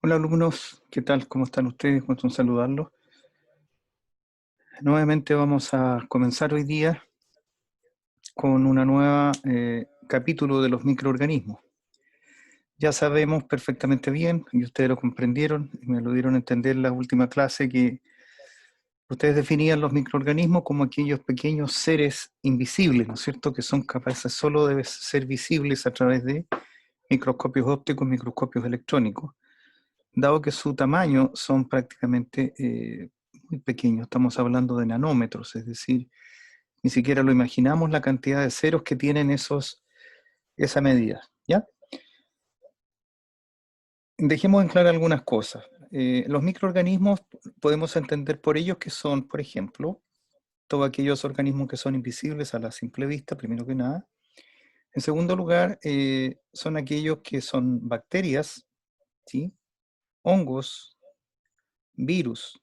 Hola alumnos, ¿qué tal? ¿Cómo están ustedes? Gusto en saludarlos. Nuevamente vamos a comenzar hoy día con una nueva capítulo de los microorganismos. Ya sabemos perfectamente bien, y ustedes lo comprendieron, y me lo dieron a entender en la última clase, que ustedes definían los microorganismos como aquellos pequeños seres invisibles, ¿no es cierto?, que son capaces solo de ser visibles a través de microscopios ópticos, microscopios electrónicos. Dado que su tamaño son prácticamente muy pequeños, estamos hablando de nanómetros, es decir, ni siquiera lo imaginamos la cantidad de ceros que tienen esa medida, ¿ya? Dejemos en claro algunas cosas. Los microorganismos podemos entender por ellos que son, por ejemplo, todos aquellos organismos que son invisibles a la simple vista, primero que nada. En segundo lugar, son aquellos que son bacterias, ¿sí? Hongos, virus.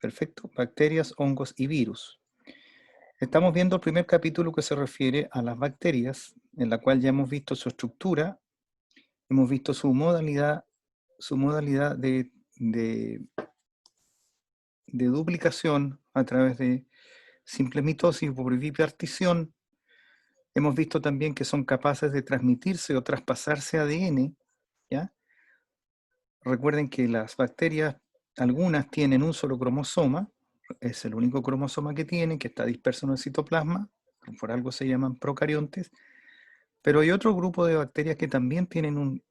Perfecto, bacterias, hongos y virus. Estamos viendo el primer capítulo que se refiere a las bacterias, en la cual ya hemos visto su estructura, hemos visto su modalidad de duplicación a través de simple mitosis por bipartición. Hemos visto también que son capaces de transmitirse o traspasarse ADN, ¿ya? Recuerden que las bacterias, algunas tienen un solo cromosoma, es el único cromosoma que tienen, que está disperso en el citoplasma, por algo se llaman procariontes, pero hay otro grupo de bacterias que también tienen un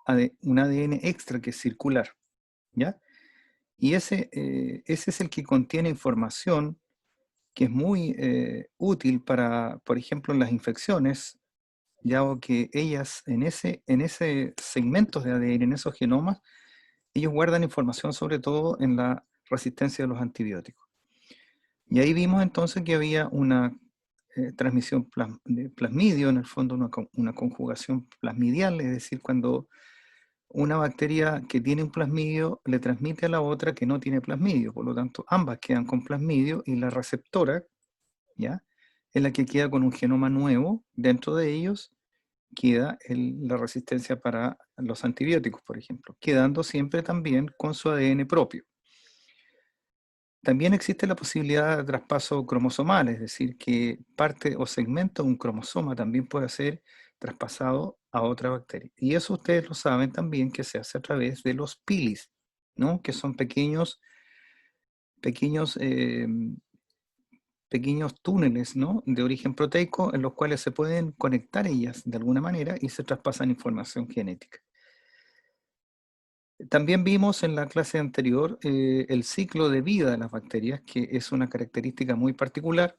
ADN extra que es circular, ¿ya? Y ese es el que contiene información que es muy útil para, por ejemplo, en las infecciones, ya que ellas en ese segmentos de ADN, en esos genomas, ellos guardan información sobre todo en la resistencia de los antibióticos. Y ahí vimos entonces que había una transmisión de plasmidio, en el fondo una conjugación plasmidial, es decir, cuando una bacteria que tiene un plasmidio le transmite a la otra que no tiene plasmidio, por lo tanto ambas quedan con plasmidio y la receptora, ¿ya?, es la que queda con un genoma nuevo, dentro de ellos queda la resistencia para los antibióticos, por ejemplo, quedando siempre también con su ADN propio. También existe la posibilidad de traspaso cromosomal, es decir, que parte o segmento de un cromosoma también puede ser traspasado a otra bacteria. Y eso ustedes lo saben también, que se hace a través de los pilis, ¿no?, que son pequeños, pequeños túneles, ¿no?, de origen proteico en los cuales se pueden conectar ellas de alguna manera y se traspasan información genética. También vimos en la clase anterior el ciclo de vida de las bacterias, que es una característica muy particular.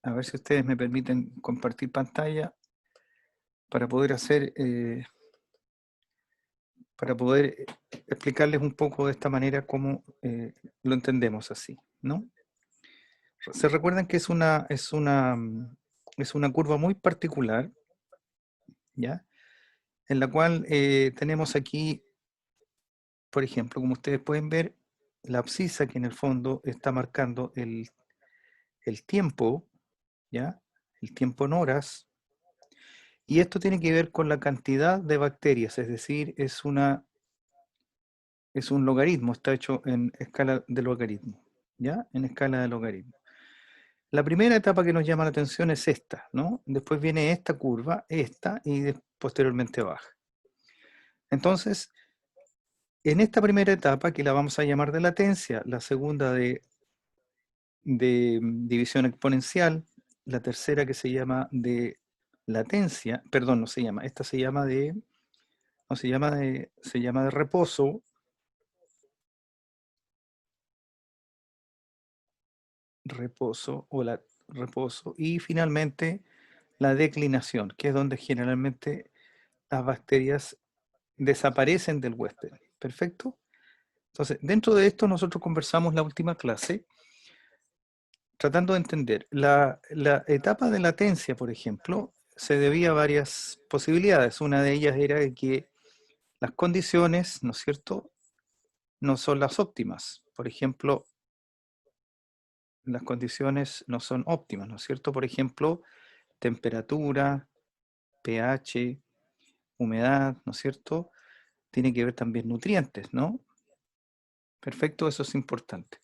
A ver si ustedes me permiten compartir pantalla para poder para poder explicarles un poco de esta manera cómo lo entendemos así, ¿no? Se recuerdan que es una curva muy particular, ¿ya?, en la cual tenemos aquí, por ejemplo, como ustedes pueden ver, la abscisa que en el fondo está marcando el tiempo, ¿ya?, el tiempo en horas, y esto tiene que ver con la cantidad de bacterias, es decir, es un logaritmo, está hecho en escala de logaritmo, ¿ya?, en escala de logaritmo. La primera etapa que nos llama la atención es esta, ¿no? Después viene esta curva, esta, y posteriormente baja. Entonces, en esta primera etapa, que la vamos a llamar de latencia, la segunda de división exponencial, la tercera que se llama de latencia, perdón, no se llama, esta se llama se llama de reposo, reposo, y finalmente la declinación, que es donde generalmente las bacterias desaparecen del huésped. ¿Perfecto? Entonces, dentro de esto nosotros conversamos la última clase tratando de entender. La etapa de latencia, por ejemplo, se debía a varias posibilidades. Una de ellas era de que las condiciones, ¿no es cierto?, no son las óptimas. Por ejemplo, las condiciones no son óptimas, ¿no es cierto? Por ejemplo, temperatura, pH, humedad, ¿no es cierto?, tiene que ver también nutrientes, ¿no? Perfecto, eso es importante.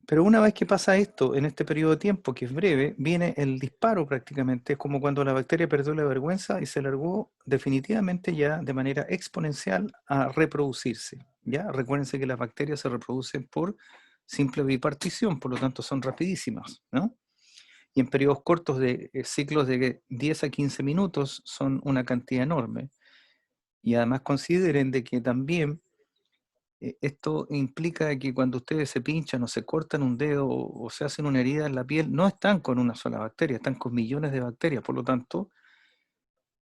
Pero una vez que pasa esto, en este periodo de tiempo, que es breve, viene el disparo prácticamente. Es como cuando la bacteria perdió la vergüenza y se largó definitivamente ya de manera exponencial a reproducirse. ¿Ya? Recuérdense que las bacterias se reproducen por simple bipartición, por lo tanto son rapidísimas, ¿no? Y en periodos cortos de ciclos de 10 a 15 minutos son una cantidad enorme. Y además consideren de que también esto implica que cuando ustedes se pinchan o se cortan un dedo o se hacen una herida en la piel, no están con una sola bacteria, están con millones de bacterias. Por lo tanto,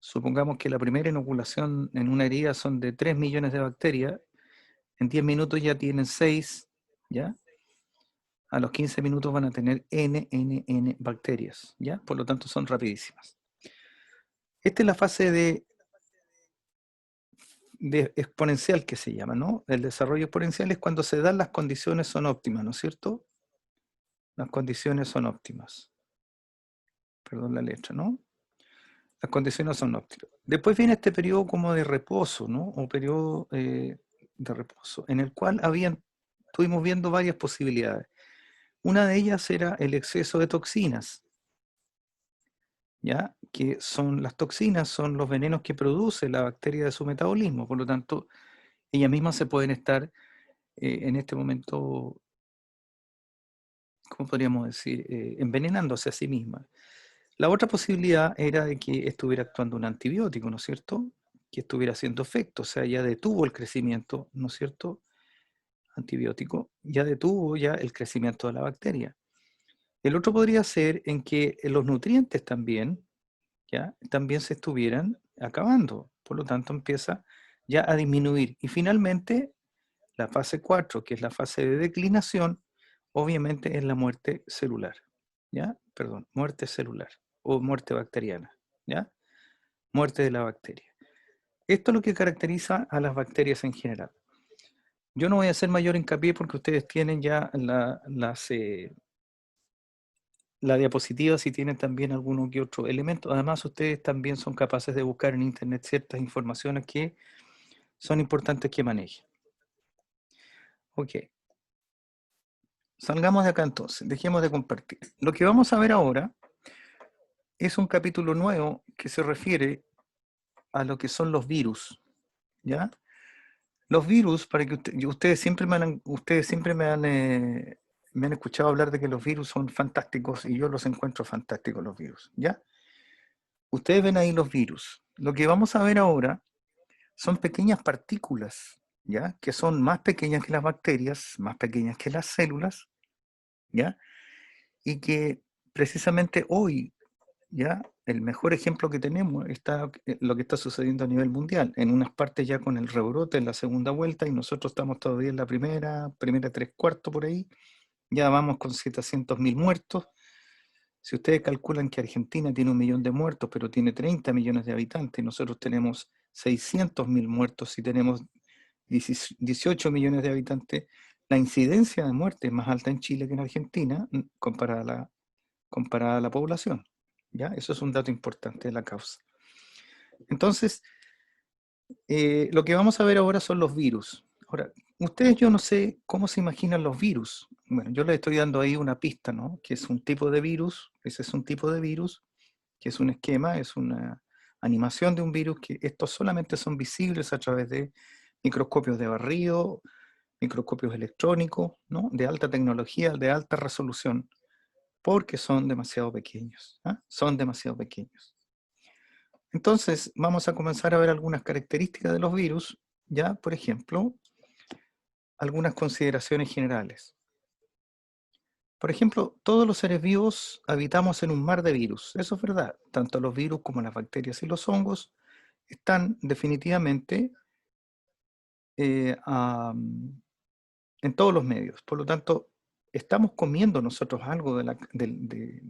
supongamos que la primera inoculación en una herida son de 3 millones de bacterias, en 10 minutos ya tienen 6, ¿ya? A los 15 minutos van a tener N bacterias, ¿ya? Por lo tanto, son rapidísimas. Esta es la fase de exponencial que se llama, ¿no? El desarrollo exponencial es cuando se dan las condiciones son óptimas, ¿no es cierto? Las condiciones son óptimas. Perdón la letra, ¿no? Las condiciones son óptimas. Después viene este periodo como de reposo, ¿no? O periodo de reposo, en el cual estuvimos viendo varias posibilidades. Una de ellas era el exceso de toxinas, ¿ya? Que son las toxinas, son los venenos que produce la bacteria de su metabolismo, por lo tanto, ellas mismas se pueden estar en este momento, ¿cómo podríamos decir? Envenenándose a sí mismas. La otra posibilidad era de que estuviera actuando un antibiótico, ¿no es cierto? Que estuviera haciendo efecto, o sea, ya detuvo el crecimiento, ¿no es cierto? Antibiótico, ya detuvo ya el crecimiento de la bacteria. El otro podría ser en que los nutrientes también, ya, también se estuvieran acabando, por lo tanto empieza ya a disminuir. Y finalmente, la fase 4, que es la fase de declinación, obviamente es la muerte celular, ¿ya? Perdón, muerte celular o muerte bacteriana, ¿ya? Muerte de la bacteria. Esto es lo que caracteriza a las bacterias en general. Yo no voy a hacer mayor hincapié porque ustedes tienen ya la diapositiva, si tienen también alguno que otro elemento. Además, ustedes también son capaces de buscar en internet ciertas informaciones que son importantes que manejen. Ok. Salgamos de acá entonces, dejemos de compartir. Lo que vamos a ver ahora es un capítulo nuevo que se refiere a lo que son los virus, ¿ya? Los virus, para que ustedes siempre me han escuchado hablar de que los virus son fantásticos y yo los encuentro fantásticos los virus, ¿ya? Ustedes ven ahí los virus. Lo que vamos a ver ahora son pequeñas partículas, ¿ya? Que son más pequeñas que las bacterias, más pequeñas que las células, ¿ya? Y que precisamente hoy, ¿ya? El mejor ejemplo que tenemos está lo que está sucediendo a nivel mundial, en unas partes ya con el rebrote en la segunda vuelta y nosotros estamos todavía en la primera tres cuartos por ahí, ya vamos con 700.000 muertos. Si ustedes calculan que Argentina tiene 1 millón de muertos, pero tiene 30 millones de habitantes, y nosotros tenemos 600.000 muertos y tenemos 18 millones de habitantes, la incidencia de muerte es más alta en Chile que en Argentina comparada a la población. ¿Ya? Eso es un dato importante de la causa. Entonces, lo que vamos a ver ahora son los virus. Ahora, ustedes yo no sé cómo se imaginan los virus. Bueno, yo les estoy dando ahí una pista, ¿no? Que es un tipo de virus, ese es un tipo de virus, que es un esquema, es una animación de un virus, que estos solamente son visibles a través de microscopios de barrido, microscopios electrónicos, ¿no? De alta tecnología, de alta resolución, porque son demasiado pequeños, ¿ah? Son demasiado pequeños. Entonces, vamos a comenzar a ver algunas características de los virus, ya, por ejemplo, algunas consideraciones generales. Por ejemplo, todos los seres vivos habitamos en un mar de virus, eso es verdad, tanto los virus como las bacterias y los hongos están definitivamente en todos los medios, por lo tanto, estamos comiendo nosotros algo de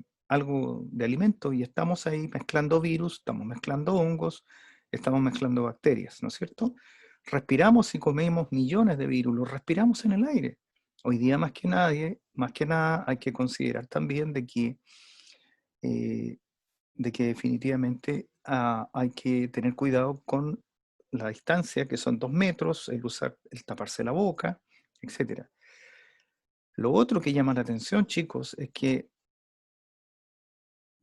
alimento y estamos ahí mezclando virus, estamos mezclando hongos, estamos mezclando bacterias, ¿no es cierto? Respiramos y comemos millones de virus, los respiramos en el aire. Hoy día más que nada hay que considerar también de que definitivamente hay que tener cuidado con la distancia, que son 2 metros, el usar, el taparse la boca, etc. Lo otro que llama la atención, chicos, es que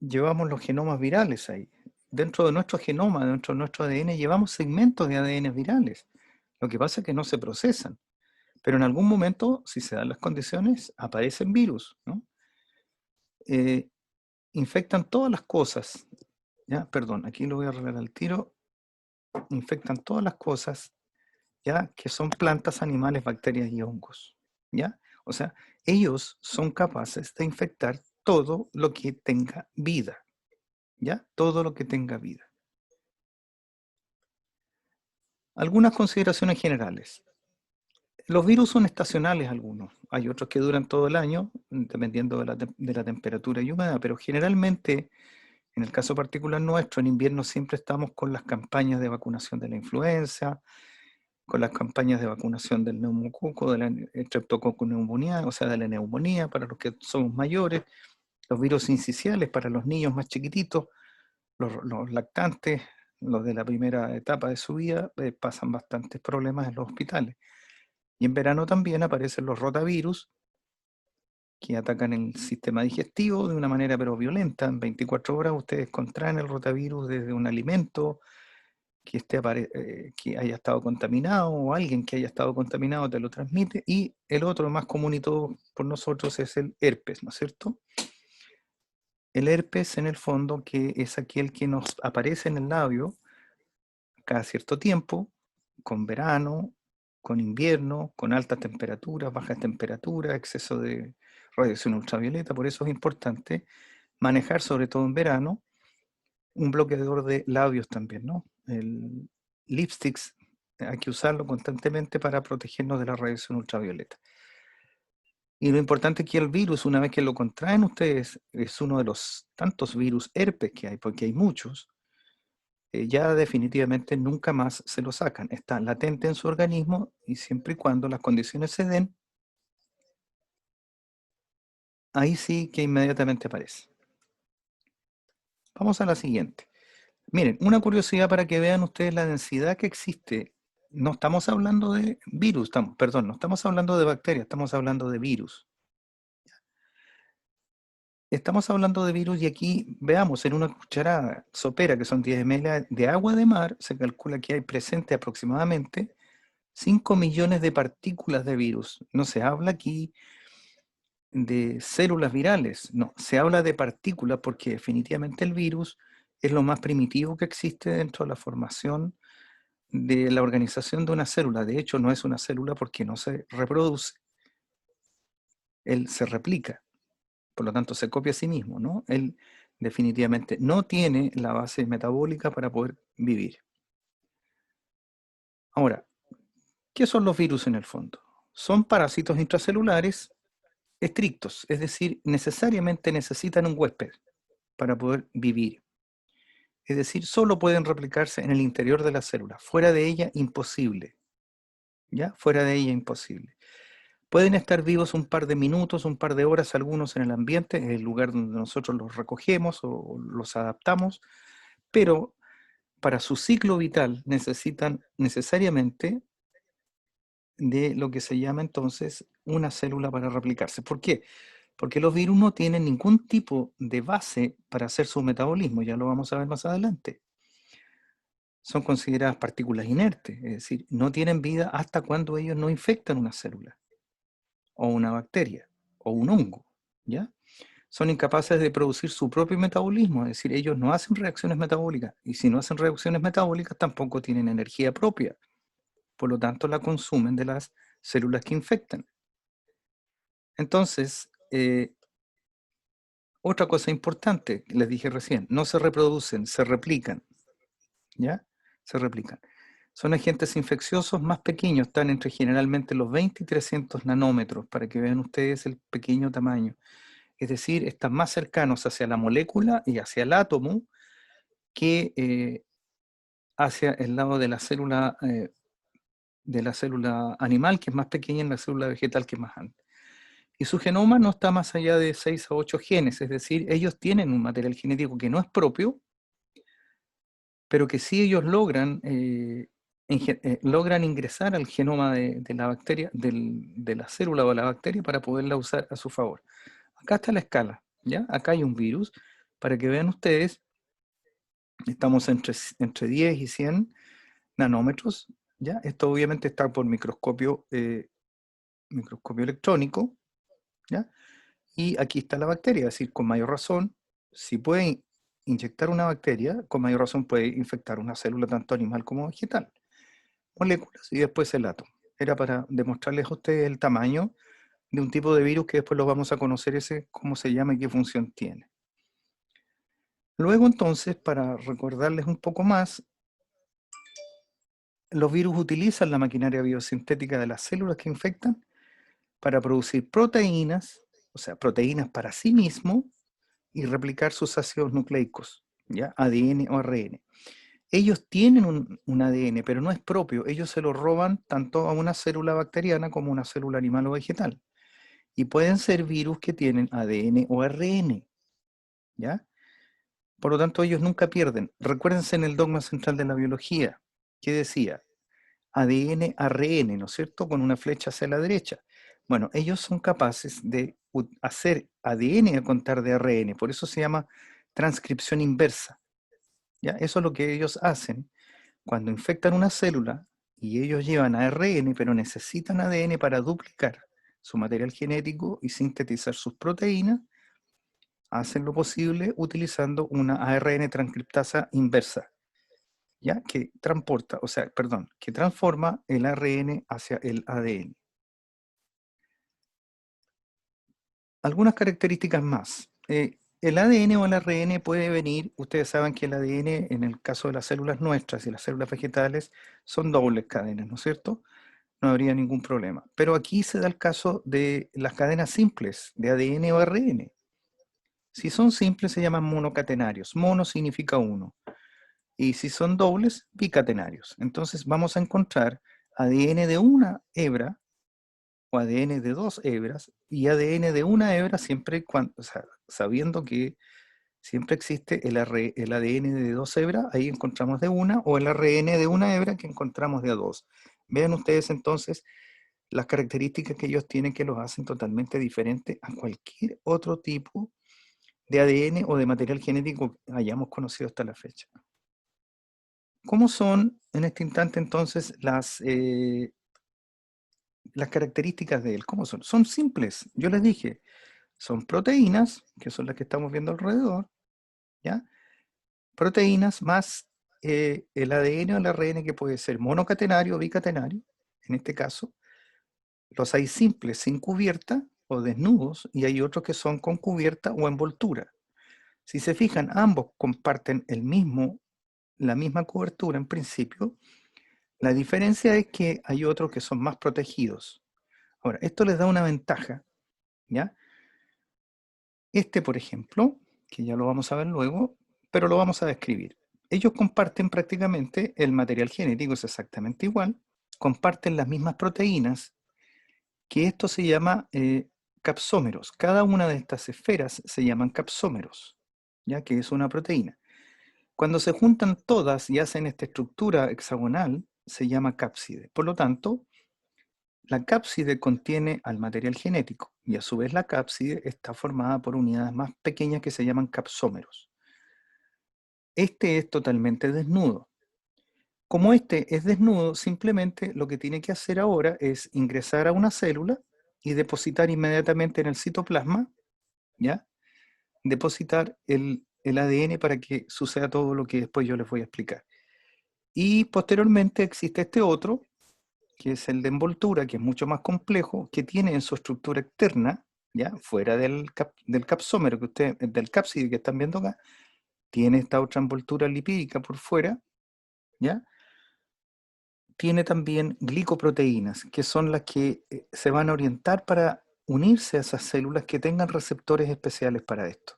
llevamos los genomas virales ahí. Dentro de nuestro genoma, dentro de nuestro ADN, llevamos segmentos de ADN virales. Lo que pasa es que no se procesan. Pero en algún momento, si se dan las condiciones, aparecen virus, ¿no? Infectan todas las cosas. ¿Ya? Perdón, aquí lo voy a arreglar al tiro. Infectan todas las cosas, ¿ya? Que son plantas, animales, bacterias y hongos. ¿Ya? O sea, ellos son capaces de infectar todo lo que tenga vida. ¿Ya? Todo lo que tenga vida. Algunas consideraciones generales. Los virus son estacionales algunos, hay otros que duran todo el año, dependiendo de la temperatura y humedad, pero generalmente, en el caso particular nuestro, en invierno siempre estamos con las campañas de vacunación de la influenza, con las campañas de vacunación del neumococo, de la streptococcus pneumoniae, o sea, de la neumonía para los que somos mayores, los virus incisionales para los niños más chiquititos, los lactantes, los de la primera etapa de su vida, pasan bastantes problemas en los hospitales. Y en verano también aparecen los rotavirus, que atacan el sistema digestivo de una manera pero violenta. En 24 horas ustedes contraen el rotavirus desde un alimento que haya estado contaminado, o alguien que haya estado contaminado te lo transmite. Y el otro más común y todo por nosotros es el herpes, ¿no es cierto? El herpes, en el fondo, que es aquel que nos aparece en el labio cada cierto tiempo, con verano, con invierno, con altas temperaturas, bajas temperaturas, exceso de radiación ultravioleta. Por eso es importante manejar, sobre todo en verano, un bloqueador de labios también, ¿no? El lipsticks, hay que usarlo constantemente para protegernos de la radiación ultravioleta. Y lo importante es que el virus, una vez que lo contraen ustedes, es uno de los tantos virus herpes que hay, porque hay muchos, ya definitivamente nunca más se lo sacan. Está latente en su organismo y siempre y cuando las condiciones se den, ahí sí que inmediatamente aparece. Vamos a la siguiente. Miren, una curiosidad para que vean ustedes la densidad que existe. No estamos hablando de virus, perdón, no estamos hablando de bacterias, estamos hablando de virus. Estamos hablando de virus y aquí veamos, en una cucharada sopera, que son 10 ml de agua de mar, se calcula que hay presente aproximadamente 5 millones de partículas de virus. No se habla aquí de células virales, no, se habla de partículas porque definitivamente el virus es lo más primitivo que existe dentro de la formación de la organización de una célula. De hecho, no es una célula porque no se reproduce, él se replica, por lo tanto se copia a sí mismo, ¿no? Él definitivamente no tiene la base metabólica para poder vivir. Ahora, ¿qué son los virus en el fondo? Son parásitos intracelulares estrictos, es decir, necesariamente necesitan un huésped para poder vivir. Es decir, solo pueden replicarse en el interior de la célula, fuera de ella imposible. ¿Ya? Fuera de ella imposible. Pueden estar vivos un par de minutos, un par de horas, algunos en el ambiente, en el lugar donde nosotros los recogemos o los adaptamos, pero para su ciclo vital necesitan necesariamente de lo que se llama entonces una célula para replicarse. ¿Por qué? Porque los virus no tienen ningún tipo de base para hacer su metabolismo, ya lo vamos a ver más adelante. Son consideradas partículas inertes, es decir, no tienen vida hasta cuando ellos no infectan una célula, o una bacteria, o un hongo, ¿ya? Son incapaces de producir su propio metabolismo, es decir, ellos no hacen reacciones metabólicas, y si no hacen reacciones metabólicas tampoco tienen energía propia, por lo tanto la consumen de las células que infectan. Entonces, otra cosa importante, les dije recién, no se reproducen, se replican, ¿ya? Se replican. Son agentes infecciosos más pequeños, están entre generalmente los 20 y 300 nanómetros, para que vean ustedes el pequeño tamaño. Es decir, están más cercanos hacia la molécula y hacia el átomo que hacia el lado de la célula animal, que es más pequeña, y la célula vegetal, que es más grande. Y su genoma no está más allá de 6 a 8 genes, es decir, ellos tienen un material genético que no es propio, pero que sí ellos logran logran ingresar al genoma de la bacteria, de la célula o de la bacteria para poderla usar a su favor. Acá está la escala, ¿ya? Acá hay un virus, para que vean ustedes, estamos entre 10 y 100 nanómetros, ¿ya? Esto obviamente está por microscopio electrónico, ¿ya? Y aquí está la bacteria, es decir, con mayor razón, si puede inyectar una bacteria, con mayor razón puede infectar una célula tanto animal como vegetal. Moléculas y después el átomo. Era para demostrarles a ustedes el tamaño de un tipo de virus que después lo vamos a conocer ese, cómo se llama y qué función tiene. Luego entonces, para recordarles un poco más, los virus utilizan la maquinaria biosintética de las células que infectan para producir proteínas, o sea, proteínas para sí mismo y replicar sus ácidos nucleicos, ¿ya? ADN o ARN. Ellos tienen un ADN, pero no es propio. Ellos se lo roban tanto a una célula bacteriana como a una célula animal o vegetal. Y pueden ser virus que tienen ADN o ARN, ¿ya? Por lo tanto, ellos nunca pierden. Recuérdense en el dogma central de la biología, que decía ADN, ARN, ¿no es cierto? Con una flecha hacia la derecha. Bueno, ellos son capaces de hacer ADN a contar de ARN, por eso se llama transcripción inversa, ¿ya? Eso es lo que ellos hacen cuando infectan una célula y ellos llevan ARN, pero necesitan ADN para duplicar su material genético y sintetizar sus proteínas, hacen lo posible utilizando una ARN transcriptasa inversa, ¿ya? Que transporta, o sea, perdón, que transforma el ARN hacia el ADN. Algunas características más. El ADN o el ARN puede venir, ustedes saben que el ADN en el caso de las células nuestras y las células vegetales son dobles cadenas, ¿no es cierto? No habría ningún problema. Pero aquí se da el caso de las cadenas simples de ADN o ARN. Si son simples se llaman monocatenarios. Mono significa uno. Y si son dobles, bicatenarios. Entonces vamos a encontrar ADN de una hebra o ADN de dos hebras y ADN de una hebra siempre cuando, o sea, sabiendo que siempre existe el ADN de dos hebras, ahí encontramos de una, o el ARN de una hebra que encontramos de a dos. Vean ustedes entonces las características que ellos tienen que los hacen totalmente diferentes a cualquier otro tipo de ADN o de material genético que hayamos conocido hasta la fecha. ¿Cómo son en este instante entonces las características de él? ¿Cómo son? Son simples, yo les dije, son proteínas, que son las que estamos viendo alrededor, ¿ya? Proteínas más el ADN o el ARN que puede ser monocatenario o bicatenario, en este caso. Los hay simples sin cubierta o desnudos y hay otros que son con cubierta o envoltura. Si se fijan, ambos comparten la misma cobertura en principio. La diferencia es que hay otros que son más protegidos. Ahora, esto les da una ventaja, ¿ya? Este, por ejemplo, que ya lo vamos a ver luego, pero lo vamos a describir. Ellos comparten prácticamente el material genético, es exactamente igual, comparten las mismas proteínas, que esto se llama capsómeros. Cada una de estas esferas se llaman capsómeros, ya que es una proteína. Cuando se juntan todas y hacen esta estructura hexagonal, se llama cápside. Por lo tanto, la cápside contiene al material genético y a su vez la cápside está formada por unidades más pequeñas que se llaman capsómeros. Este es totalmente desnudo. Como este es desnudo, simplemente lo que tiene que hacer ahora es ingresar a una célula y depositar inmediatamente en el citoplasma, ¿ya? Depositar el ADN para que suceda todo lo que después yo les voy a explicar. Y posteriormente existe este otro, que es el de envoltura, que es mucho más complejo, que tiene en su estructura externa, ¿ya? Fuera del capsómero, del cápside que están viendo acá, tiene esta otra envoltura lipídica por fuera, ¿ya? Tiene también glicoproteínas, que son las que se van a orientar para unirse a esas células que tengan receptores especiales para esto.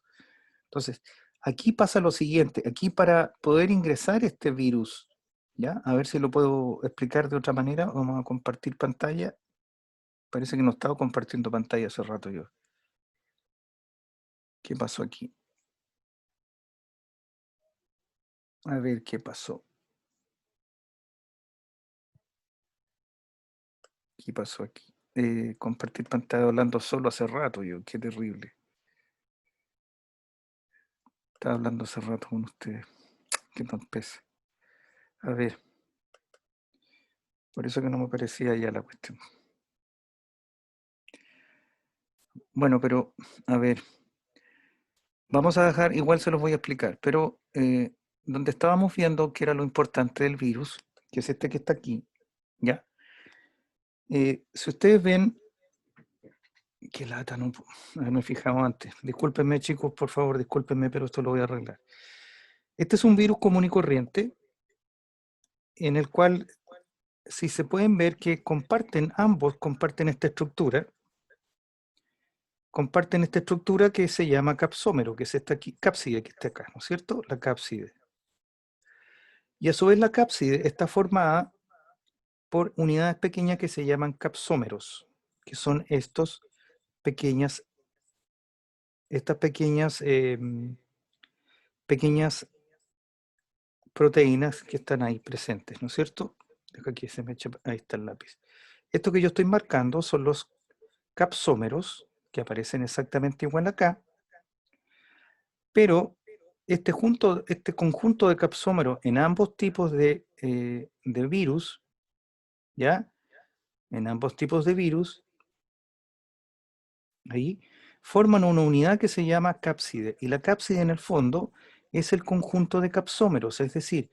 Entonces, aquí pasa lo siguiente, aquí para poder ingresar este virus, ¿ya? A ver si lo puedo explicar de otra manera, vamos a compartir pantalla. Parece que no estaba compartiendo pantalla hace rato yo. ¿Qué pasó aquí? A ver qué pasó. aquí pasó aquí? Compartir pantalla hablando solo hace rato yo, qué terrible. Estaba hablando hace rato con ustedes. Qué torpeza. A ver. Por eso que no me parecía ya la cuestión. Bueno, pero, a ver. Vamos a dejar, igual se los voy a explicar, pero donde estábamos viendo que era lo importante del virus, que es este que está aquí, ¿ya? Si ustedes ven, qué lata, no me he fijado antes. Discúlpenme, chicos, por favor, discúlpenme, pero esto lo voy a arreglar. Este es un virus común y corriente, en el cual, si se pueden ver que comparten, ambos comparten esta estructura, que se llama capsómero, que es esta aquí, cápside que está acá, ¿no es cierto? La cápside. Y a su vez la cápside está formada por unidades pequeñas que se llaman capsómeros, que son estas pequeñas pequeñas proteínas que están ahí presentes, ¿no es cierto? Deja que se me eche, ahí está el lápiz. Esto que yo estoy marcando son los capsómeros, que aparecen exactamente igual acá, pero este conjunto de capsómeros en ambos tipos de virus, ¿ya? En ambos tipos de virus, ahí, forman una unidad que se llama cápside. Y la cápside en el fondo es el conjunto de capsómeros, es decir,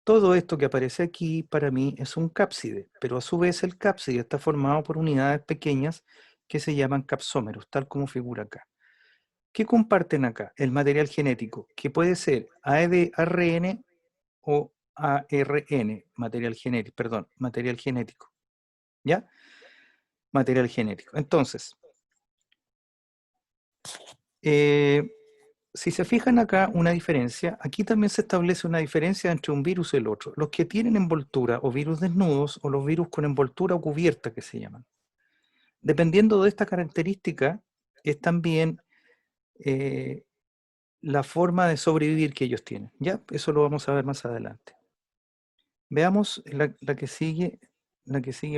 todo esto que aparece aquí para mí es un cápside, pero a su vez el cápside está formado por unidades pequeñas que se llaman capsómeros, tal como figura acá. ¿Qué comparten acá? El material genético, que puede ser ARN o ARN, material genético, ¿ya? Material genético. Entonces, si se fijan acá una diferencia, aquí también se establece una diferencia entre un virus y el otro. Los que tienen envoltura o virus desnudos o los virus con envoltura o cubierta que se llaman. Dependiendo de esta característica es también la forma de sobrevivir que ellos tienen. Ya, eso lo vamos a ver más adelante. Veamos la que sigue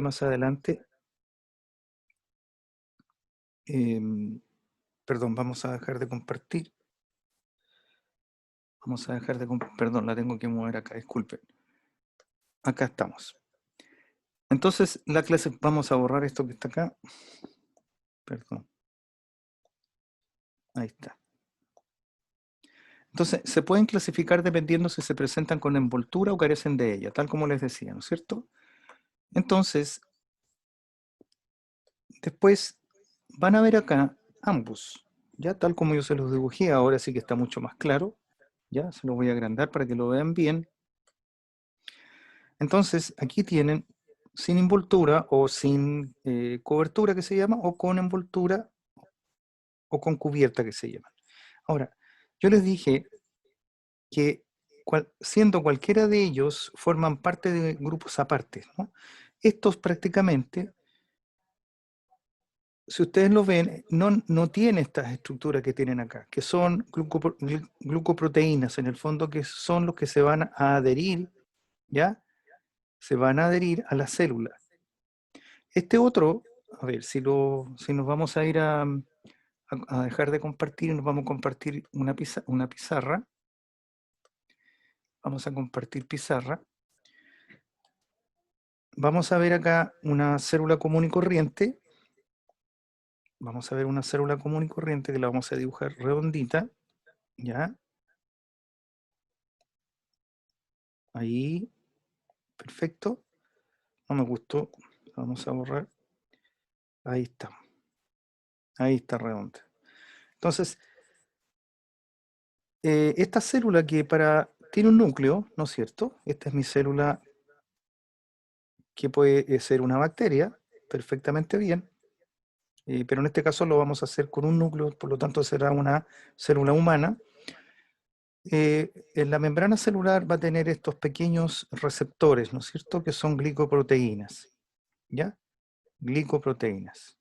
más adelante. Perdón, vamos a dejar de compartir. Perdón, la tengo que mover acá, disculpen. Acá estamos. Entonces, la clase, vamos a borrar esto que está acá. Perdón. Ahí está. Entonces, se pueden clasificar dependiendo si se presentan con envoltura o carecen de ella, tal como les decía, ¿no es cierto? Entonces, después van a ver acá ambos, ya tal como yo se los dibujé, ahora sí que está mucho más claro. Ya, se los voy a agrandar para que lo vean bien. Entonces, aquí tienen sin envoltura o sin cobertura que se llama, o con envoltura o con cubierta que se llama. Ahora, yo les dije que siendo cualquiera de ellos forman parte de grupos aparte, ¿no? Estos prácticamente, si ustedes lo ven, no tienen estas estructuras que tienen acá, que son glucoproteínas, en el fondo, que son los que se van a adherir, ¿ya? Se van a adherir a la célula. Este otro, a ver, si nos vamos a ir a dejar de compartir, nos vamos a compartir una pizarra. Vamos a compartir pizarra. Vamos a ver acá una célula común y corriente. Vamos a ver una célula común y corriente que la vamos a dibujar redondita. ¿Ya? Ahí. Perfecto. No me gustó. Vamos a borrar. Ahí está. Ahí está redonda. Entonces, esta célula que tiene un núcleo, ¿no es cierto? Esta es mi célula que puede ser una bacteria, perfectamente bien. Pero en este caso lo vamos a hacer con un núcleo, por lo tanto será una célula humana. En la membrana celular va a tener estos pequeños receptores, ¿no es cierto?, que son glicoproteínas, ¿ya? Glicoproteínas.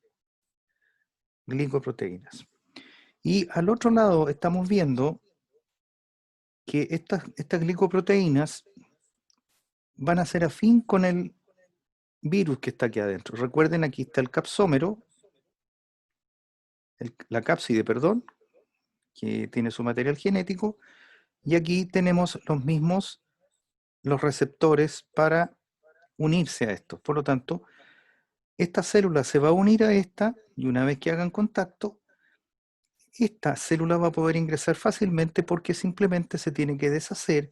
Y al otro lado estamos viendo que estas glicoproteínas van a ser afín con virus que está aquí adentro. Recuerden, aquí está el capsómero, la cápside, perdón, que tiene su material genético, y aquí tenemos los receptores para unirse a esto. Por lo tanto, esta célula se va a unir a esta, y una vez que hagan contacto, esta célula va a poder ingresar fácilmente porque simplemente se tiene que deshacer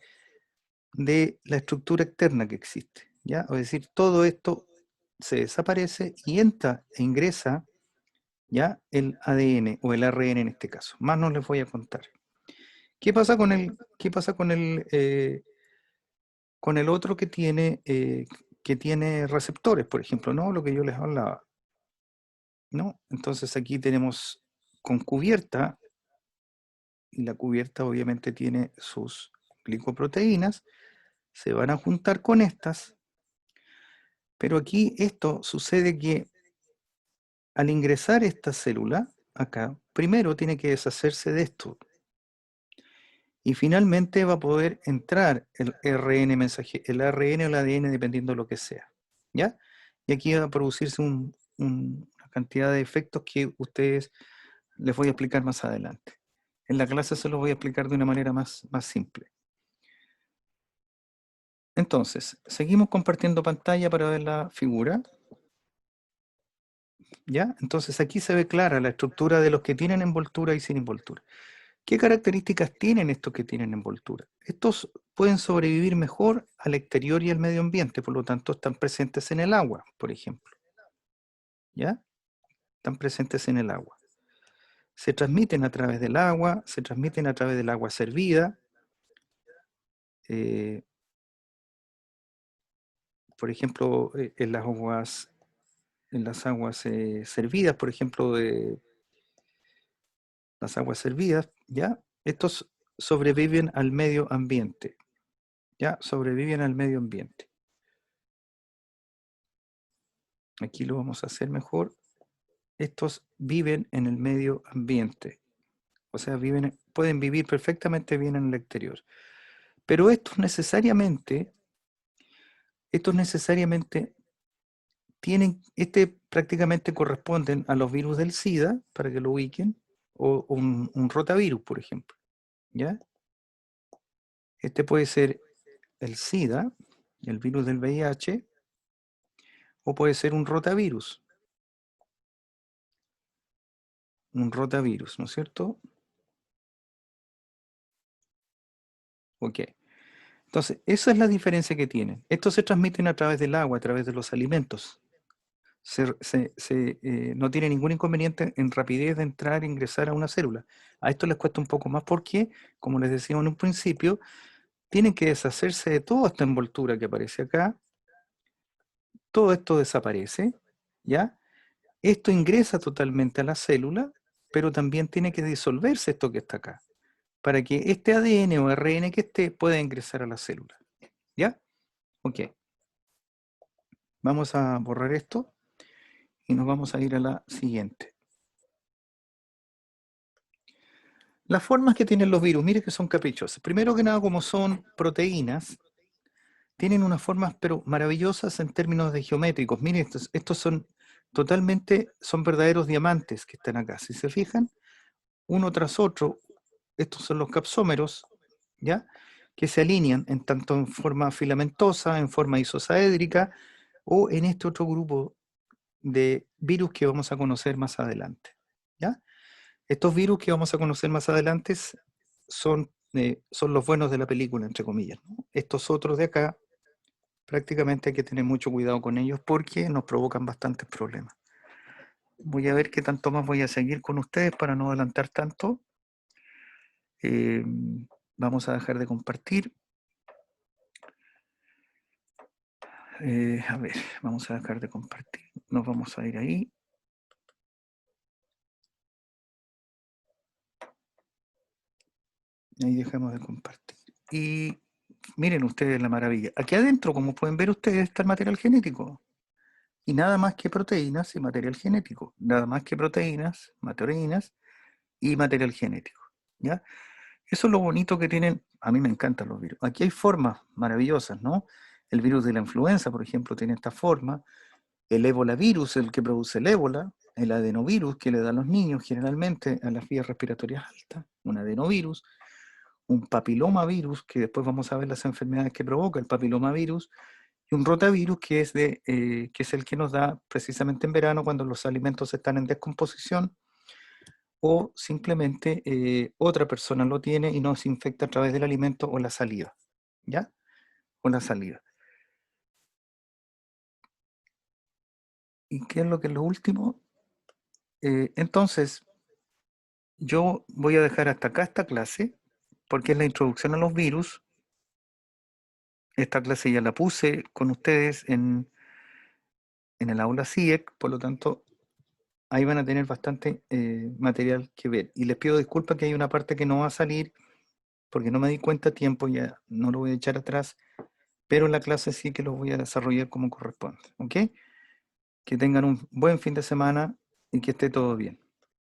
de la estructura externa que existe, ¿ya? Es decir, todo esto se desaparece y entra e ingresa, ¿ya?, el ADN o el ARN en este caso. Más no les voy a contar. ¿Qué pasa con el otro que tiene receptores, por ejemplo, ¿no? Lo que yo les hablaba, ¿no? Entonces aquí tenemos con cubierta, y la cubierta obviamente tiene sus glicoproteínas, se van a juntar con estas, pero aquí esto sucede que al ingresar esta célula acá, primero tiene que deshacerse de esto, y finalmente va a poder entrar el RN mensaje, el ARN o el ADN, dependiendo de lo que sea, ¿ya? Y aquí va a producirse una cantidad de efectos que ustedes les voy a explicar más adelante. En la clase se los voy a explicar de una manera más simple. Entonces, seguimos compartiendo pantalla para ver la figura, ¿ya? Entonces aquí se ve clara la estructura de los que tienen envoltura y sin envoltura. ¿Qué características tienen estos que tienen envoltura? Estos pueden sobrevivir mejor al exterior y al medio ambiente, por lo tanto están presentes en el agua, por ejemplo. ¿Ya? Están presentes en el agua. Se transmiten a través del agua, se transmiten a través del agua servida. Por ejemplo, en las aguas servidas, por ejemplo, de las aguas servidas, ¿ya? Estos sobreviven al medio ambiente, ¿ya? Sobreviven al medio ambiente. Aquí lo vamos a hacer mejor. Estos viven en el medio ambiente, o sea, pueden vivir perfectamente bien en el exterior. Pero estos necesariamente prácticamente corresponden a los virus del SIDA, para que lo ubiquen, o un rotavirus, por ejemplo, ¿ya? Este puede ser el SIDA, el virus del VIH, o puede ser un rotavirus, ¿no es cierto? Ok. Entonces, esa es la diferencia que tienen. Estos se transmiten a través del agua, a través de los alimentos. No tiene ningún inconveniente en rapidez de entrar e ingresar a una célula. A esto les cuesta un poco más porque, como les decía en un principio, tienen que deshacerse de toda esta envoltura que aparece acá. Todo esto desaparece, ¿ya? Esto ingresa totalmente a la célula, pero también tiene que disolverse esto que está acá, para que este ADN o RN que esté pueda ingresar a la célula, ¿ya? Ok. Vamos a borrar esto y nos vamos a ir a la siguiente. Las formas que tienen los virus, mire que son caprichosas. Primero que nada, como son proteínas, tienen unas formas pero maravillosas en términos de geométricos. Miren, estos son verdaderos diamantes que están acá. Si se fijan, uno tras otro, estos son los capsómeros, ¿ya? Que se alinean tanto en forma filamentosa, en forma isosaédrica, o en este otro grupo de virus que vamos a conocer más adelante, ¿ya? Estos virus que vamos a conocer más adelante son los buenos de la película, entre comillas, ¿no? Estos otros de acá, prácticamente hay que tener mucho cuidado con ellos porque nos provocan bastantes problemas. Voy a ver qué tanto más voy a seguir con ustedes para no adelantar tanto. Vamos a dejar de compartir. A ver, vamos a dejar de compartir. Nos vamos a ir ahí. Ahí dejamos de compartir. Y miren ustedes la maravilla. Aquí adentro, como pueden ver ustedes, está el material genético. Y nada más que proteínas y material genético. Nada más que proteínas y material genético. ¿Ya? Eso es lo bonito que tienen. A mí me encantan los virus. Aquí hay formas maravillosas, ¿no? El virus de la influenza, por ejemplo, tiene esta forma. El ébola virus, el que produce el ébola, el adenovirus que le da a los niños generalmente a las vías respiratorias altas, un adenovirus, un papilomavirus, que después vamos a ver las enfermedades que provoca el papilomavirus, y un rotavirus que es el que nos da precisamente en verano cuando los alimentos están en descomposición o simplemente otra persona lo tiene y nos infecta a través del alimento o la saliva, ¿ya? O la saliva. ¿Y qué es lo último? Entonces, yo voy a dejar hasta acá esta clase, porque es la introducción a los virus. Esta clase ya la puse con ustedes en el aula CIEC, por lo tanto, ahí van a tener bastante material que ver. Y les pido disculpas que hay una parte que no va a salir, porque no me di cuenta a tiempo, ya no lo voy a echar atrás, pero en la clase sí que lo voy a desarrollar como corresponde, ¿ok? Que tengan un buen fin de semana y que esté todo bien.